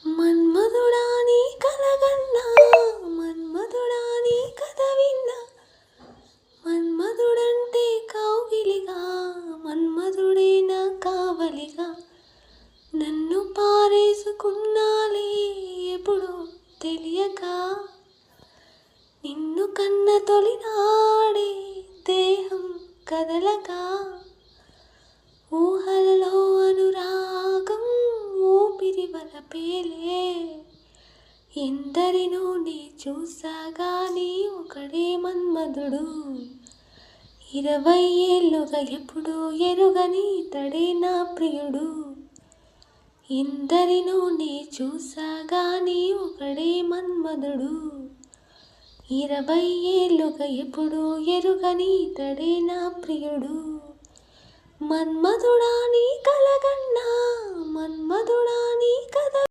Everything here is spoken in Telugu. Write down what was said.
మన్మధుడా నీ కలగన్నా, మన్మధుడా నీ కథ విన్నా, మన్మధుడంటే కౌగిలిగా, మన్మధుడే నా కావలిగా. నన్ను పారేసుకున్నాలే ఎప్పుడో తెలియక, నిన్ను కన్న తొలినాడే దేహం కదలక, ఊహలలో అనురాగం ఊపిరి వలపేలే. ఎందరినో నీ చూసాగాని ఒకడే మన్మధుడు, 20 ఏళ్ళుగా ఎప్పుడు ఎరుగని తడే నా ప్రియుడు. ఎందరినో నీ చూసాగాని ఒకడే మన్మధుడు, 20 ఏళ్ళుగా ఎప్పుడు ఎరుగని తడే నా ప్రియుడు. మన్మధుడా నీ కలగన్నా, మన్మధుడా నీ కథ